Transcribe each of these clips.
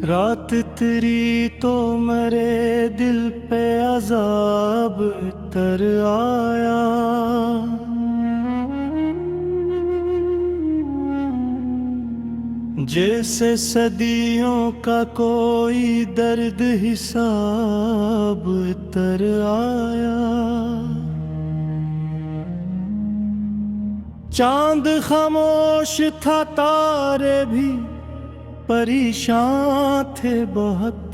रात तेरी तो मेरे दिल पे अज़ाब तर आया। जैसे सदियों का कोई दर्द हिसाब तर आया। चांद खामोश था, तारे भी परेशान थे बहुत।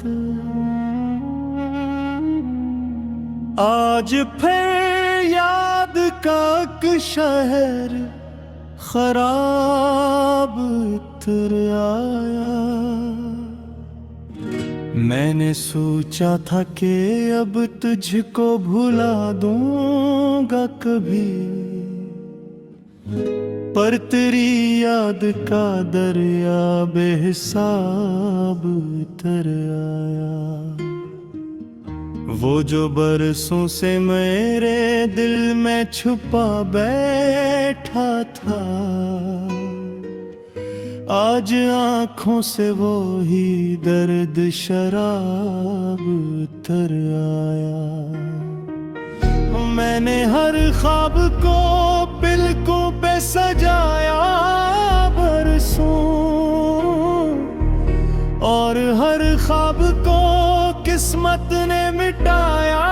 आज फिर याद का एक शहर खराब उतर आया। मैंने सोचा था कि अब तुझको भुला दूंगा कभी, पर तेरी याद का दरिया बेहिसाब उतर आया। वो जो बरसों से मेरे दिल में छुपा बैठा था, आज आंखों से वो ही दर्द शराब उतर आया। मैंने हर ख्वाब को पलकों पे सजाया बरसों, और हर ख्वाब को किस्मत ने मिटाया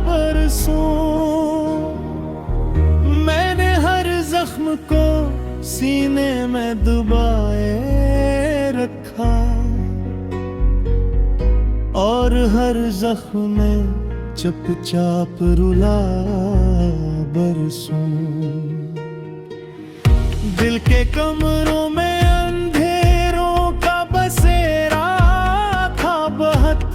बरसों। मैंने हर जख्म को सीने में दबाए रखा, और हर जख्म में चुपचाप रुला बरसों। दिल के कमरों में अंधेरों का बसेरा था बहुत,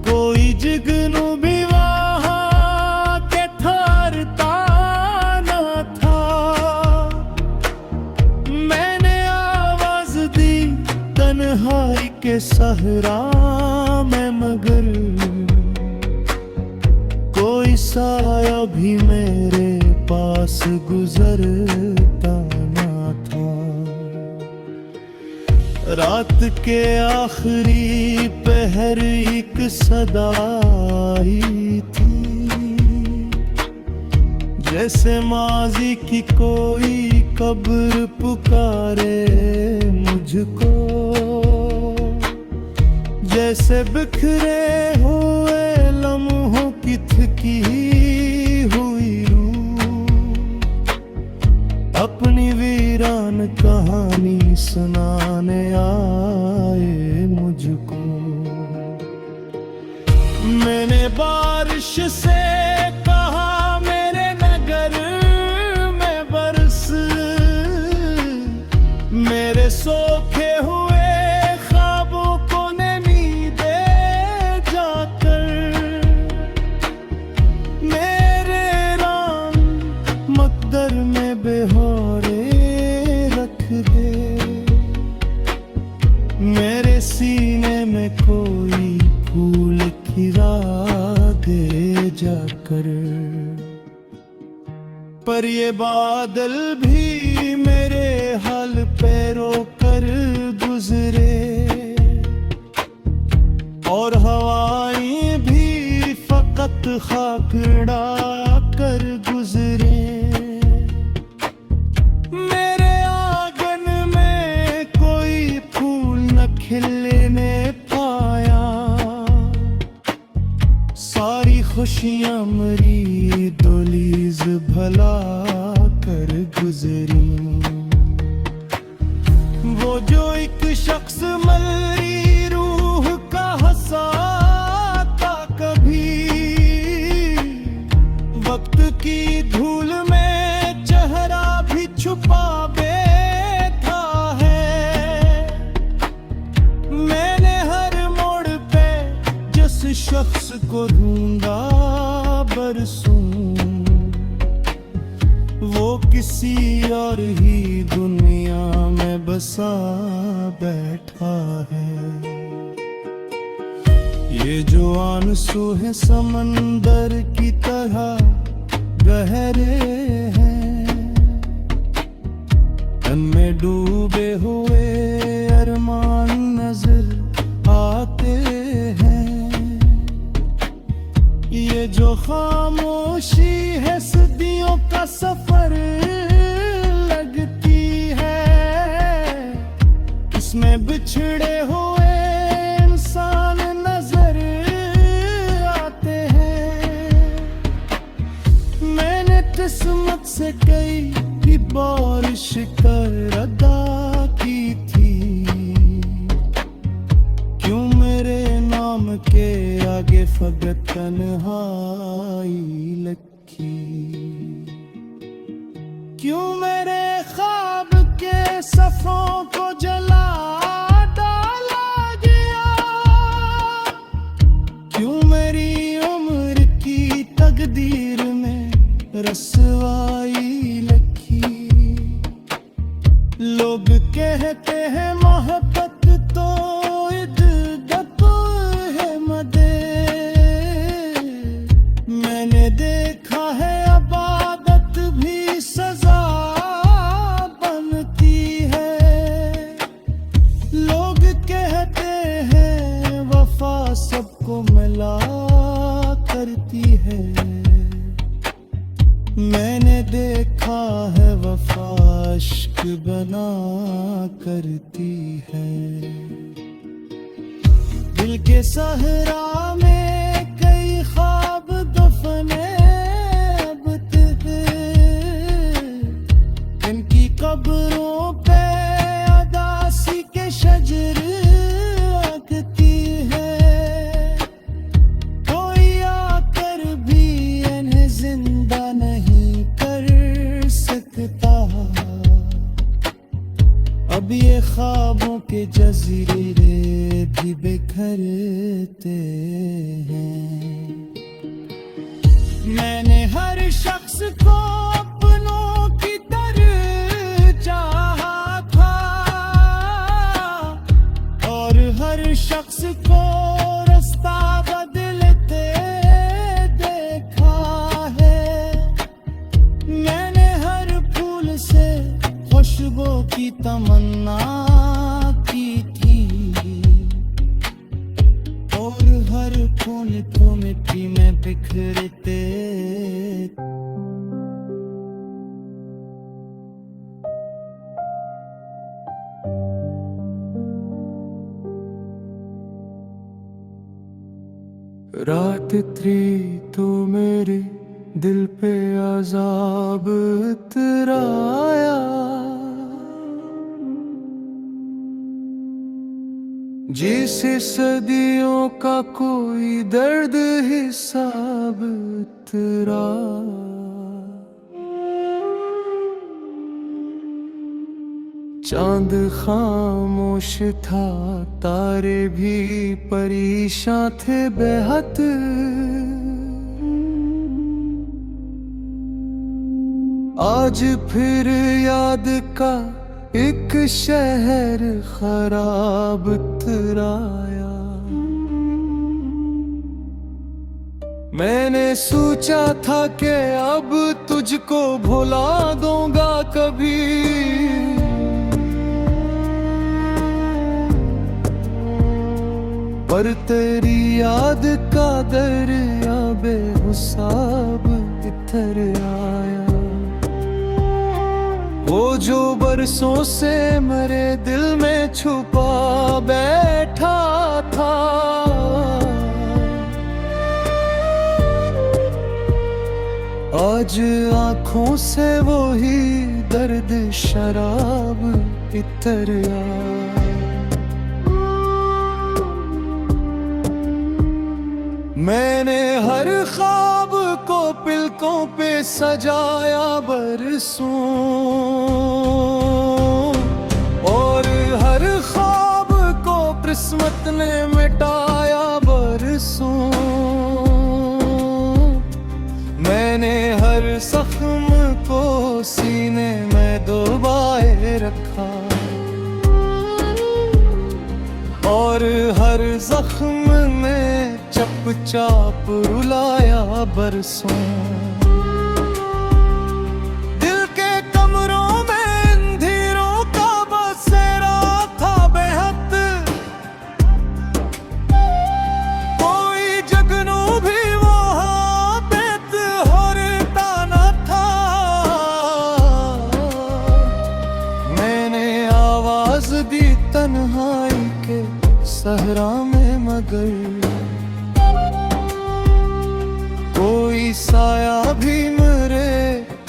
कोई जुगनू भी वहाँ के ठहरता न था। मैंने आवाज दी तन्हाई के सहरा में, मगर कोई साया भी मेरे पास गुजरता ना था। रात के आखिरी पहर एक सदा आई थी, जैसे माजी की कोई कब्र पुकारे मुझको। जैसे बिखरे हुए लम्हों की थकी हुई रूह अपनी वीरान कहानी सुनाने आए मुझको। मैंने बारिश से कहा मेरे नगर में बरस, मेरे सोखे हुए दर में बेहोरे रख दे। मेरे सीने में कोई फूल खिला दे जाकर। पर ये बादल भी मेरे हाल पे रोकर गुजरे, और हवाएं भी फकत खाक उड़ा कर गुजरे। खिलने पाया सारी खुशियां मरी दोलीज भला कर गुजरी। वो जो एक शख्स मरी रूह का हंसा था कभी, वक्त की धूल में चेहरा भी छुपा शख्स को ढूंढा बरसों। वो किसी और ही दुनिया में बसा बैठा है। ये जो आंसू है समंदर की तरह गहरे हैं, में डूबे हुए अरमान खामोशी है सदियों का सफर लगती है, इसमें बिछड़े हुए इंसान नजर आते हैं। मैंने किस्मत से कई बार शिकर अदा की थी, क्यों मेरे नाम के आगे फकत तन्हाई लखी, क्यों मेरे ख्वाब के सफरों को जला डाला गया, क्यों मेरी उम्र की तकदीर में रसवाई लखी। लोग कहते हैं मोहब्बत तो इद्दत है मदे, मैंने देखा है अबादत भी सजा बनती है। लोग कहते हैं वफा सबको मिला करती है, मैंने देखा है वफा इश्क बना करती है। दिल के सहरा में कई ख्वाब दफने अब तक, इनकी कब्रों पे अदासी के शजर लगती है। कोई आकर भी इन्हें जिंदा नहीं कर सकता, अब ये ख्वाबों के जजीरे भी बिखरते हैं। मैंने हर शख्स को अपनों की तरह चाहा था, और हर शख्स को रास्ता बदलते देखा है। मैंने हर फूल से खुशबू की तमन्ना की थी, और हर खून को मिट्टी में बिखरते। रात थी तो मेरे दिल पे अज़ाब उतराया, जिसे सदियों का कोई दर्द हिसाब उतरा। चांद खामोश था, तारे भी परेशान थे बेहद। आज फिर याद का एक शहर खराब उतराया। मैंने सोचा था कि अब तुझको भुला दूंगा कभी, पर तेरी याद का दरिया बेहिसाब इधर आया। वो जो बरसों से मेरे दिल में छुपा बैठा था, आज आंखों से वो ही दर्द शराब इतर आया। मैंने हर ख्वाब को पिलकों पे सजाया बरसों, और हर ख्वाब को किस्मत ने मिटाया बरसों। मैंने हर जख्म को सीने में दबाए रखा, और हर जख्म में चुपचाप रुलाया बरसों। दिल के कमरों में अंधेरों का बसेरा था बेहद, कोई जगनू भी वहाँ बैठ हो सहरा में मगर कोई साया भी मेरे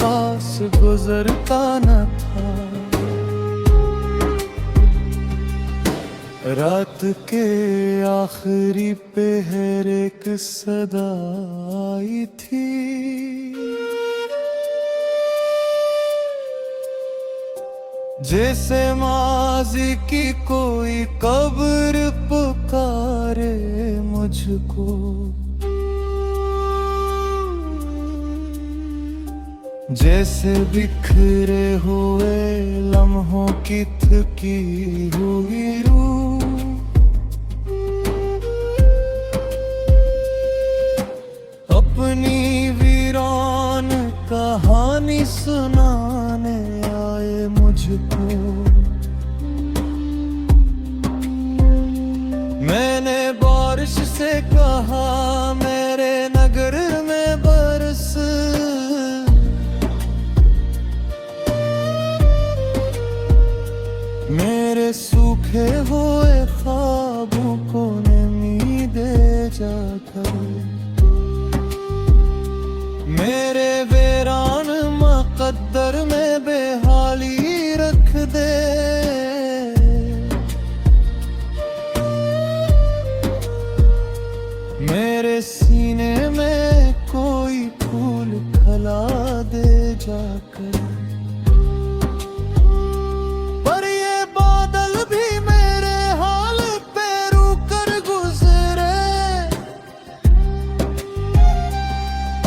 पास गुजरता न था। रात के आखिरी पहर एक सदा आई थी, जैसे माजी की कोई कब्र पुकारे मुझको। जैसे बिखरे हुए लम्हों की थकी हुई रूह, अपनी वीरान कहानी सुनाने आए मुझको। मैंने बारिश से कहा मेरे नगर में बरस, मेरे सूखे हुए ख्वाबों को नमी दे जाकर, मेरे वीरान मुक़द्दर में बेहाली रख दे। मेरे सीने में कोई फूल खिला दे जाकर। पर ये बादल भी मेरे हाल पे रुकर गुजरे,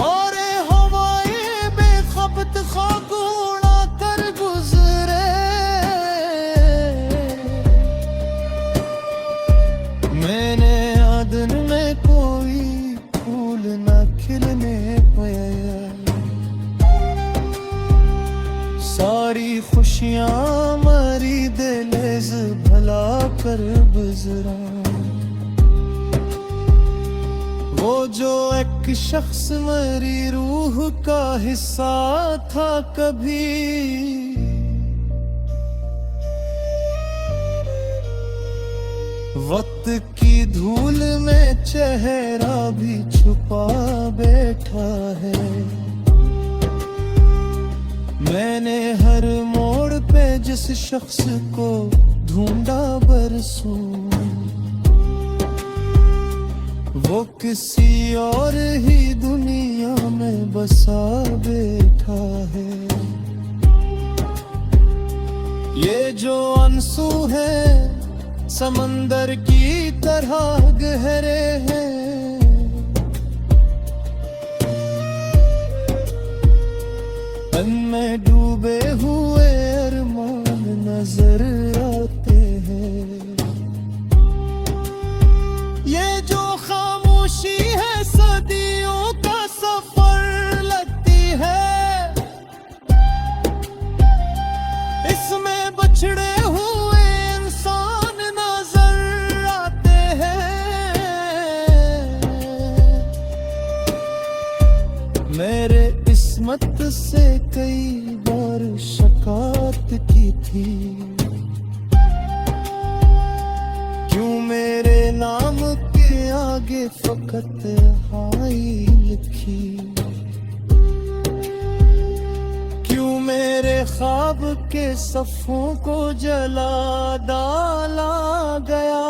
और हवाएं बेखबत खाक उड़ा कर गुजरे। मैंने आदन में कोई फूल न खिलने पाया, सारी खुशियां मरी दिलेज भला कर गुजरा। वो जो एक शख्स मेरी रूह का हिस्सा था कभी, वक्त की धूल में चेहरा भी छुपा बैठा है। मैंने हर मोड़ पे जिस शख्स को ढूंढा बरसों, वो किसी और ही दुनिया में बसा बैठा है। ये जो आंसू है समंदर की तरह गहरे हैं, में डूबे हुए अरमान नजर आते हैं। ये जो खामोशी है सदियों का सफर लगती है, इसमें बछड़े हुए इंसान नजर आते हैं। मेरे किस्मत से कई बार शिकायत की थी, क्यों मेरे नाम के आगे फकत हाय लिखी, क्यों मेरे ख्वाब के सफ़ों को जला डाला गया।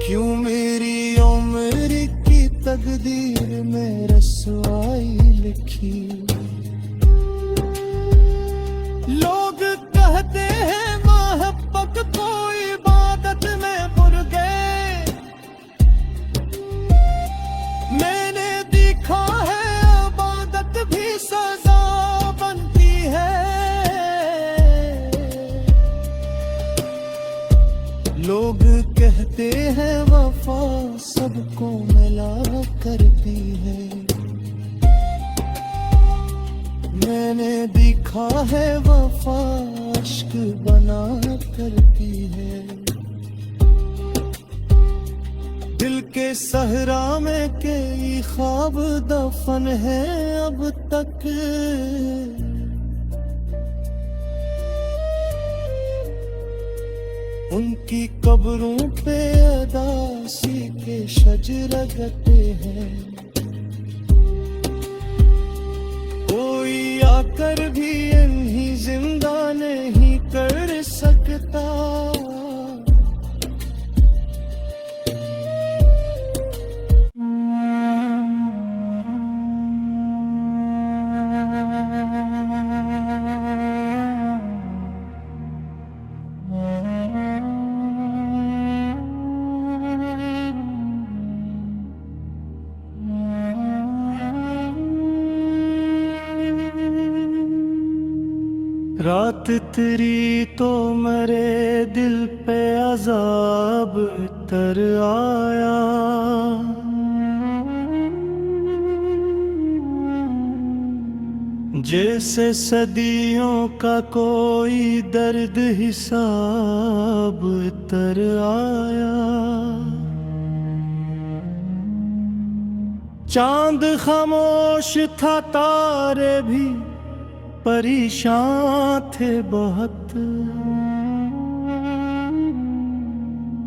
क्यों मेरी उम्र की तकदीर में रसवाई लिखी। लोग कहते हैं मोहब्बत को इबादत में भूल गए, मैंने देखा है इबादत भी सजा बनती है। लोग कहते हैं वफा सबको मिला करती है, मैंने देखा है वफा इश्क बना करती है। दिल के सहरा में कई ख्वाब दफन है अब तक, की कब्रों पे अदासी के शजर लगते हैं। कोई आकर भी इन्हीं जिंदा नहीं कर सकता। रात तेरी तो मेरे दिल पे अज़ाब तर आया। जैसे सदियों का कोई दर्द हिसाब तर आया। चांद खामोश था, तारे भी परेशान थे बहुत।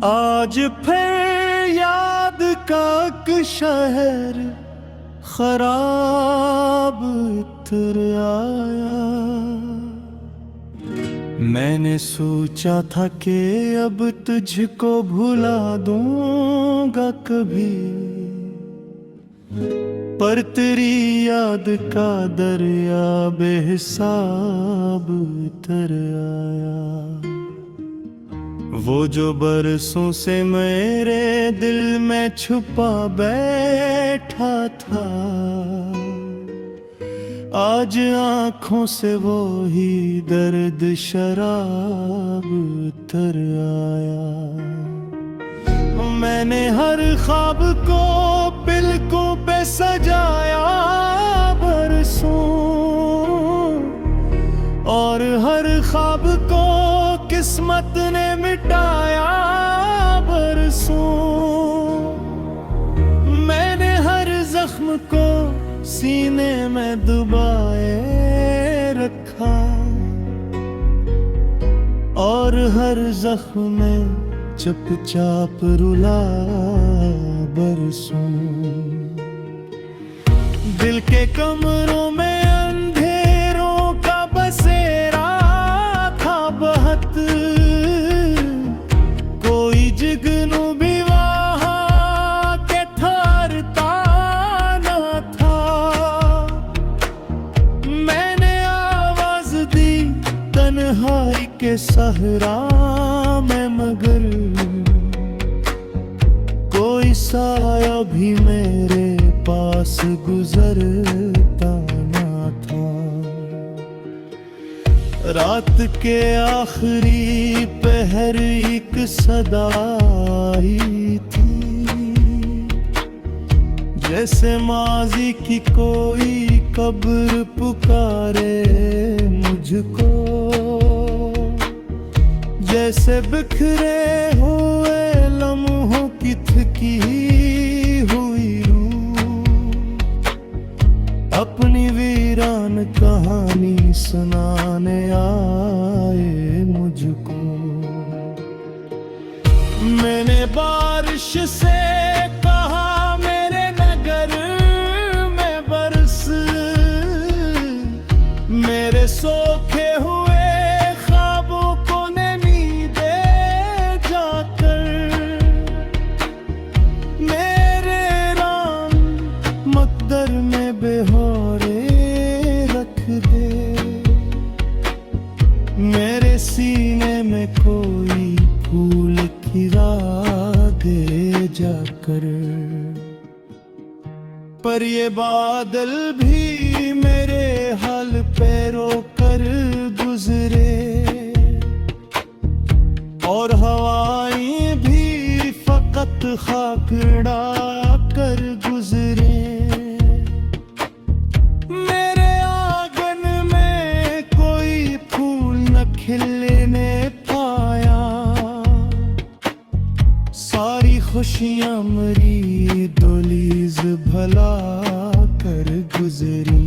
आज फिर याद का एक शहर खराब उतर आया। मैंने सोचा था कि अब तुझको भुला दूंगा कभी, पर तेरी याद का दरिया बेहिसाब उतर आया। वो जो बरसों से मेरे दिल में छुपा बैठा था, आज आंखों से वो ही दर्द शराब उतर आया। मैंने हर ख्वाब को पलकों पे सजाया बरसों, और हर ख्वाब को किस्मत ने मिटाया बरसों। मैंने हर जख्म को सीने में दबाए रखा, और हर जख्म में चुपचाप रुला बरसों। दिल के कमरों में अंधेरों का बसेरा था बहुत, कोई जुगनू भी वहाँ के ठहरता न था। मैंने आवाज दी तन्हाई के सहरा में, मगर कोई साया भी मेरे पास गुजरता ना था। रात के आखिरी पहर एक सदा आई थी, जैसे माजी की कोई कब्र पुकारे मुझको। जैसे बिखरे हुए लम्हों की थकी हुई रूह अपनी वीरान कहानी सुनाने आए मुझको। मैंने बारिश से कहा मेरे नगर में बरस, मेरे सोखे हुए मेरे सीने में कोई फूल खिला दे जाकर। पर ये बादल भी मेरे हाल पे रोकर गुजरे, और हवाएं भी फकत खाक उड़ा कर गुजरे। खिलने पाया, सारी खुशियां मरी दोलीज भला कर गुजरी।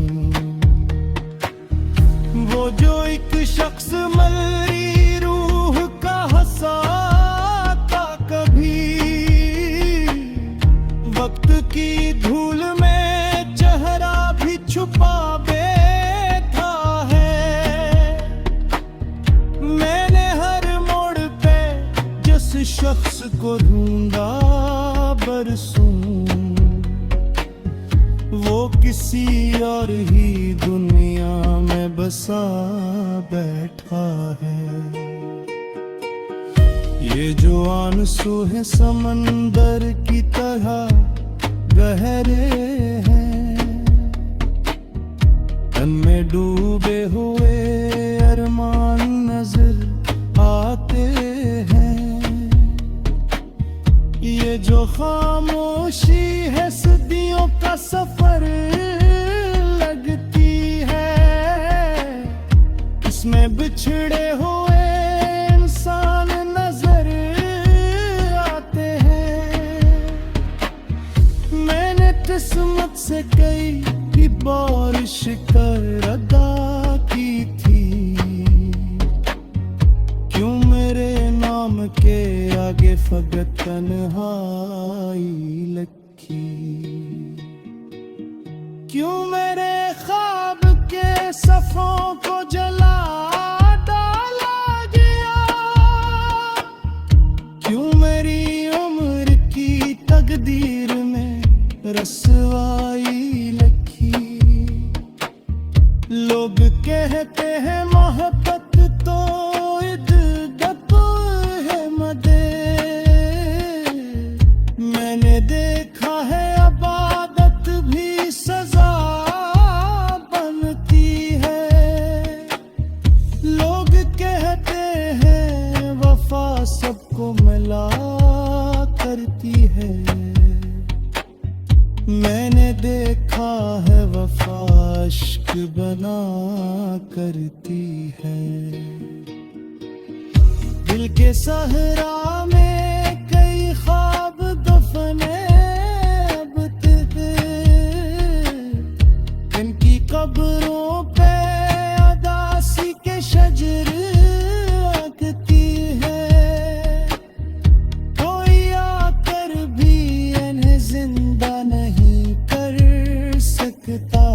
वो जो एक शख्स मरी रूह का हसास की धूल में चेहरा भी छुपा बैठा है। मैंने हर मोड़ पे जिस शख्स को ढूंढा बरसों, वो किसी और ही दुनिया में बसा बैठा है। ये जो आंसू है समंदर की तरह गहरे हैं, तन में डूबे हुए अरमान नजर आते हैं। ये जो खामोशी है सदियों का सफर लगती है, इसमें बिछड़े हुए इंसान नजर आते हैं। मैंने किस्मत से कई बारिश कर अदा की थी, क्यों मेरे नाम के आगे फकत तन्हाई लिखी। क्यों मेरे ख्वाब के सफों को जला डाला गया, क्यों मेरी उम्र की तकदीर में रसवाई लिखी। लोग कहते हैं मोहब्बत तो इद्दत है मदे, मैंने देखा है अबादत भी सजा बनती है। लोग कहते हैं वफा सबको मिला करती है, मैंने देखा है वफा इश्क बना करती है। दिल के सहरा में कई ख्वाब दफने अब तक, इनकी कब्रों पे अदासी के शजर लगती है। कोई आकर भी इन्हें जिंदा नहीं कर सकता,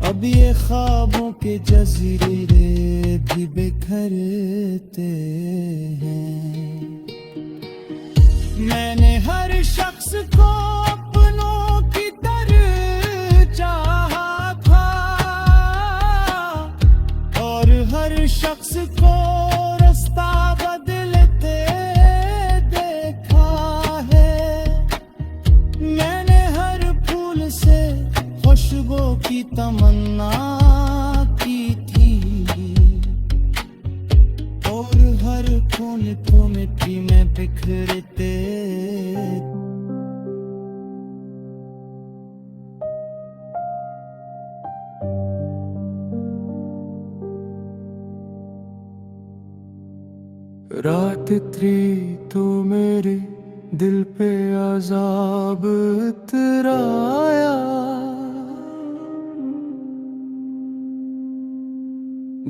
अब ये ख्वाबों के जजीरे भी बिखरते हैं। मैंने हर शख्स को अपनों की तरह चाहा था, और हर शख्स को रास्ता बदलते देखा है। मैंने हर फूल से खुशबू की तमन्ना की थी, और हर खून को मिट्टी में बिखरते। रात इतरी तो मेरे दिल पे अज़ाब उतराया,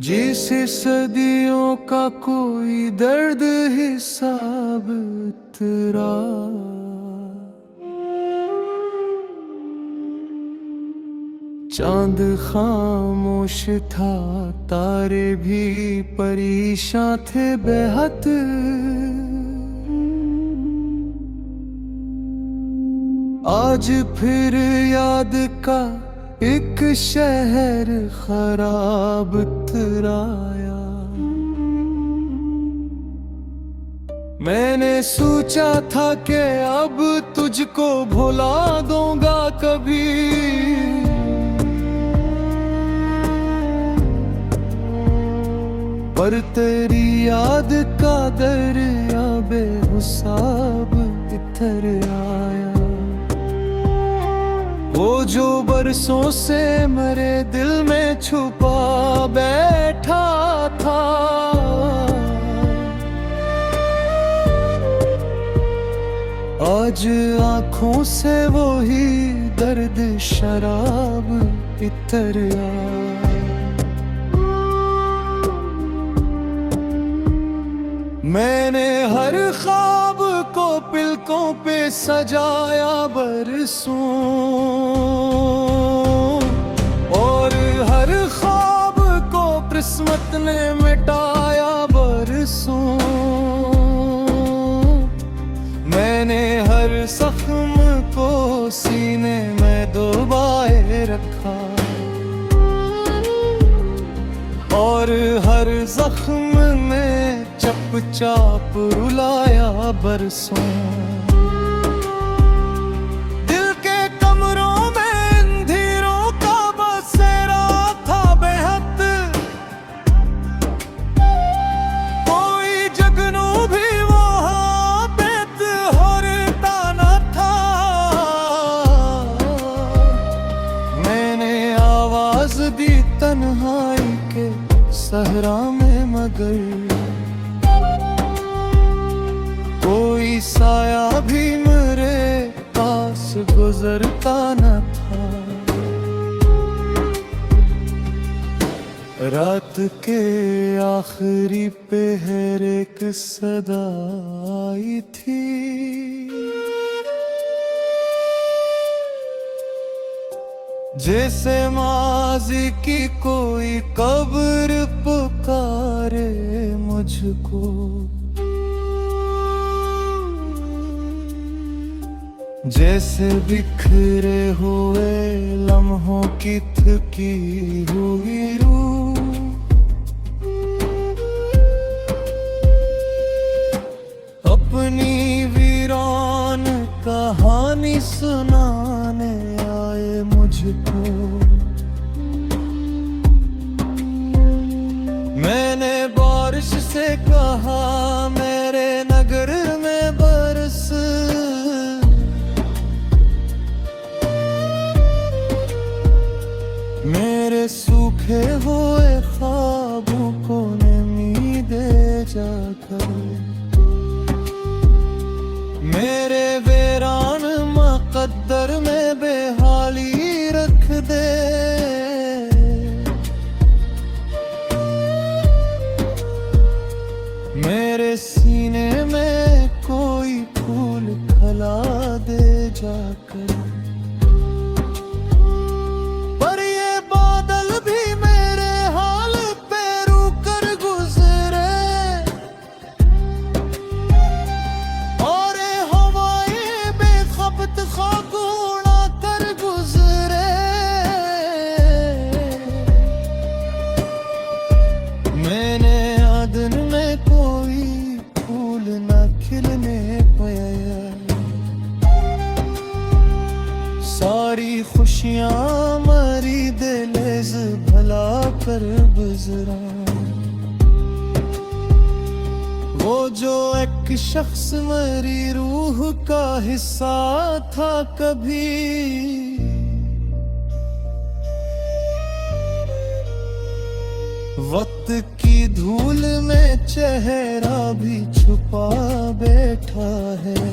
जिसे सदियों का कोई दर्द हिसाब उतरा। चांद खामोश था, तारे भी परेशान थे बेहद। आज फिर याद का एक शहर खराब उतराया। मैंने सोचा था कि अब तुझको भुला दूंगा कभी, पर तेरी याद का दरिया बेहिसाब इधर आया। वो जो बरसों से मेरे दिल में छुपा बैठा था, आज आंखों से वो ही दर्द शराब इतर आया। मैंने हर ख्वाब को पिल पलकों पे सजाया बरसों, और हर ख्वाब को किस्मत ने मिटाया बरसों। मैंने हर जख्म को सीने में दबाए रखा, और हर जख्म में चुपचाप रुलाया बरसों। दिल के कमरों में अंधेरों का बसेरा था बेहद, कोई जगनू भी वहाँ बेतहरता न था। मैंने आवाज दी तन्हाई के सहरा में, मगर कोई साया भी मेरे पास गुजरता न था। रात के आखिरी पहर एक सदा आई थी, जैसे माज़ी की कोई कब्र पुकारे मुझको। जैसे बिखरे हुए लम्हों की थकी हुई रूह, अपनी वीरान कहानी सुनाने आए मुझको। मैंने बारिश से कहा मेरे नगर में बरस, मेरे सूखे हुए ख्वाबों को नमी दे जाकर, मेरे वीरान मुक़द्दर में बेहाली रख दे। मेरे सीने में कोई फूल खिला दे जाकर। मैंने आदन में कोई फूल न खिलने पाया, सारी खुशियां मरी दिलेज भला कर गुजरा। वो जो एक शख्स मेरी रूह का हिस्सा था कभी, वक्त की धूल में चेहरा भी छुपा बैठा है।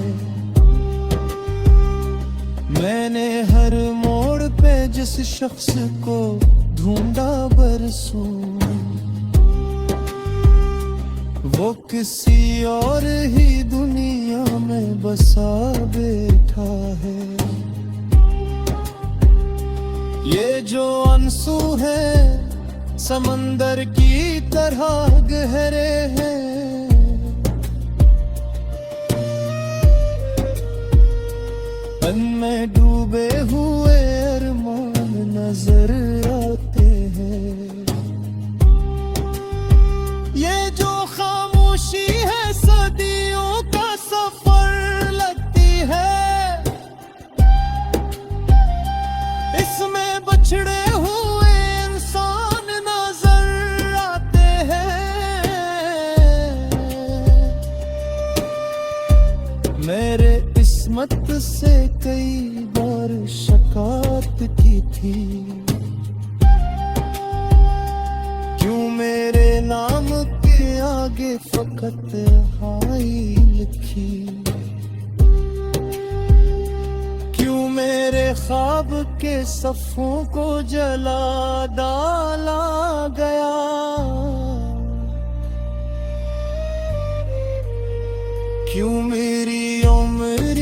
मैंने हर मोड़ पे जिस शख्स को ढूंढा बरसों, वो किसी और ही दुनिया में बसा बैठा है। ये जो आंसू है समंदर की तरह गहरे हैं, मन में डूबे हुए अरमान नजर आते हैं। ये जो खामोशी है सदियों का सफर लगती है, इसमें बछड़े हुए इंसान नजर आते हैं। मेरे किस्मत से कई बार शिकायत की थी, क्यों मेरे नाम के आगे फकत हाई लिखी, क्यों मेरे ख्वाब के सफ़ों को जला डाला गया। क्यों मेरी उम्र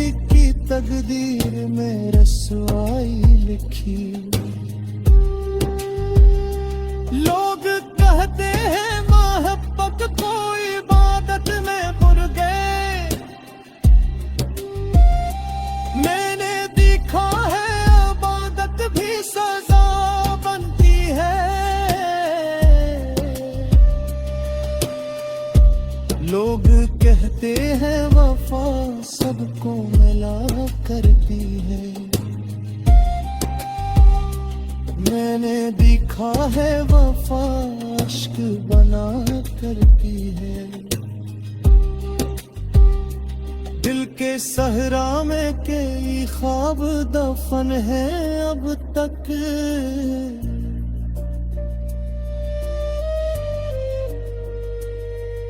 तकदीर में रसवाई लिखी। लोग कहते हैं मोहब्बत को इबादत में बुर गए, मैंने देखा है इबादत भी सजा बनती है। लोग कहते हैं वफा सबको मिला करती है, मैंने देखा है वफा इश्क बना करती है। दिल के सहरा में कई ख्वाब दफन है अब तक,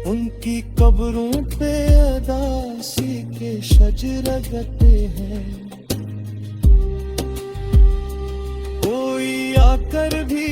उनकी कब्रों पे अदासी के शजर लगते हैं। कोई आकर भी